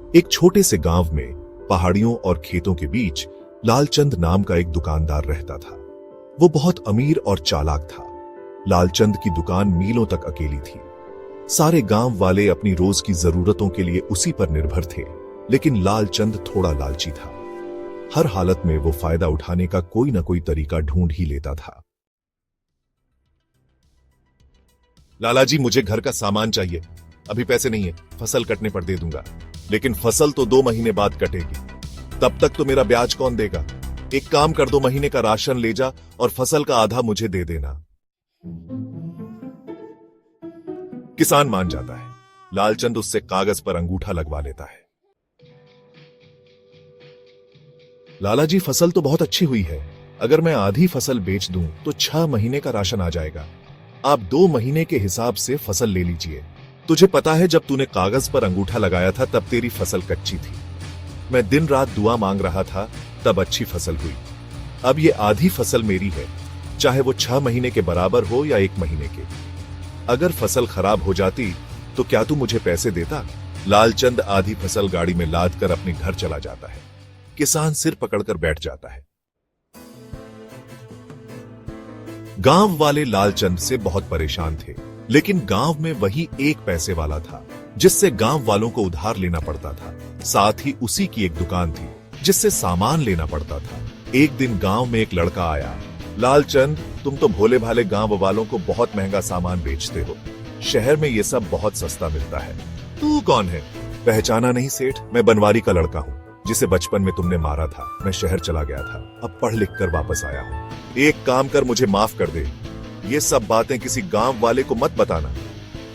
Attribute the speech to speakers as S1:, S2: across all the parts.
S1: एक छोटे से गांव में पहाड़ियों और खेतों के बीच लालचंद नाम का एक दुकानदार रहता था। वो बहुत अमीर और चालाक था। लालचंद की दुकान मीलों तक अकेली थी। सारे गांव वाले अपनी रोज की जरूरतों के लिए उसी पर निर्भर थे, लेकिन लालचंद थोड़ा लालची था। हर हालत में वो फायदा उठाने का कोई ना कोई तरीका ढूंढ ही लेता था। लाला जी, मुझे घर का सामान चाहिए। अभी पैसे नहीं है, फसल कटने पर दे दूंगा। लेकिन फसल तो 2 महीने बाद कटेगी, तब तक तो मेरा ब्याज कौन देगा? एक काम कर, 2 महीने का राशन ले जा और फसल का आधा मुझे दे देना। किसान मान जाता है। लालचंद उससे कागज पर अंगूठा लगवा लेता है। लाला जी, फसल तो बहुत अच्छी हुई है। अगर मैं आधी फसल बेच दूं तो 6 महीने का राशन आ जाएगा। आप 2 महीने के हिसाब से फसल ले लीजिए। तुझे पता है, जब तूने कागज पर अंगूठा लगाया था तब तेरी फसल कच्ची थी। मैं दिन रात दुआ मांग रहा था, तब अच्छी फसल हुई। अब ये आधी फसल मेरी है, चाहे वो 6 महीने के बराबर हो या 1 महीने के। अगर फसल खराब हो जाती तो क्या तू मुझे पैसे देता? लालचंद आधी फसल गाड़ी में लाद कर अपने घर चला जाता है। किसान सिर पकड़कर बैठ जाता है। गांव वाले लालचंद से बहुत परेशान थे, लेकिन गांव में वही एक पैसे वाला था जिससे गांव वालों को उधार लेना पड़ता था। साथ ही उसी की एक दुकान थी जिससे सामान लेना पड़ता था। एक दिन गांव में एक लड़का आया। लालचंद, तुम तो भोले भाले गांव वालों को बहुत महंगा सामान बेचते हो। शहर में ये सब बहुत सस्ता मिलता है। तू कौन है? पहचाना नहीं सेठ? मैं बनवारी का लड़का हूँ जिसे बचपन में तुमने मारा था। मैं शहर चला गया था, अब पढ़ लिख कर वापस आया हूँ। एक काम कर, मुझे माफ कर दे। ये सब बातें किसी गांव वाले को मत बताना।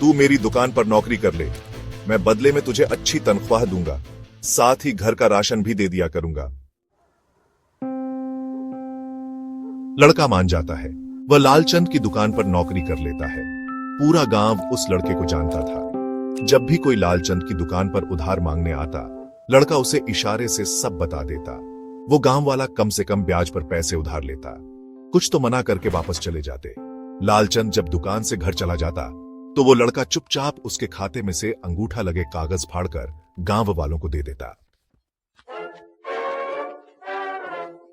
S1: तू मेरी दुकान पर नौकरी कर ले, मैं बदले में तुझे अच्छी तनख्वाह दूंगा, साथ ही घर का राशन भी दे दिया करूंगा। लड़का मान जाता है। वह लालचंद की दुकान पर नौकरी कर लेता है। पूरा गांव उस लड़के को जानता था। जब भी कोई लालचंद की दुकान पर उधार मांगने आता, लड़का उसे इशारे से सब बता देता। वो गांव वाला कम से कम ब्याज पर पैसे उधार लेता, कुछ तो मना करके वापस चले जाते। लालचंद जब दुकान से घर चला जाता तो वो लड़का चुपचाप उसके खाते में से अंगूठा लगे कागज फाड़कर गांव वालों को दे देता।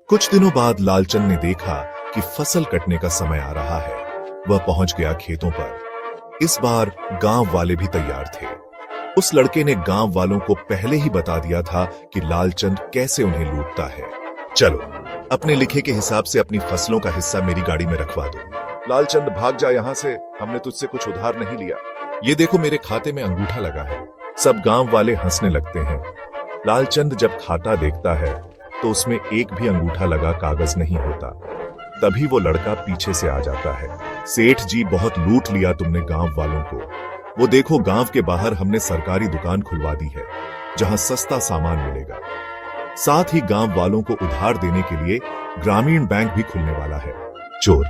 S1: कुछ दिनों बाद लालचंद ने देखा कि फसल कटने का समय आ रहा है। वह पहुंच गया खेतों पर। इस बार गांव वाले भी तैयार थे। उस लड़के ने गांव वालों को पहले ही बता दिया था कि लालचंद कैसे उन्हें लूटता है। चलो, अपने लिखे के हिसाब से अपनी फसलों का हिस्सा मेरी गाड़ी में रखवा दो। लालचंद, भाग जा यहां से, हमने तुझसे कुछ उधार नहीं लिया। ये देखो, मेरे खाते में अंगूठा लगा है। सब गांव वाले हंसने लगते हैं। लालचंद जब खाता देखता है तो उसमें एक भी अंगूठा लगा कागज नहीं होता। तभी वो लड़का पीछे से आ जाता है। सेठ जी, बहुत लूट लिया तुमने गांव वालों को। वो देखो, गांव के बाहर हमने सरकारी दुकान खुलवा दी है जहां सस्ता सामान मिलेगा। साथ ही गांव वालों को उधार देने के लिए ग्रामीण बैंक भी खुलने वाला है। चोर,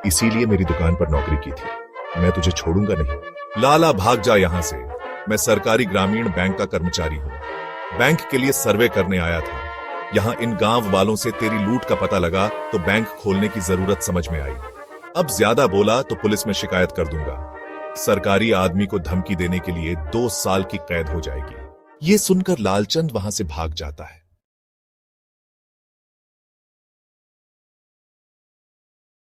S1: इसीलिए मेरी दुकान पर नौकरी की थी। मैं तुझे छोड़ूंगा नहीं। लाला, भाग जा यहां से। मैं सरकारी ग्रामीण बैंक का कर्मचारी हूं। बैंक के लिए सर्वे करने आया था। यहां इन गांव वालों से तेरी लूट का पता लगा तो बैंक खोलने की जरूरत समझ में आई। अब ज्यादा बोला तो पुलिस में शिकायत कर दूंगा। सरकारी आदमी को धमकी देने के लिए 2 साल की कैद हो जाएगी। ये सुनकर लालचंद वहां से भाग जाता है।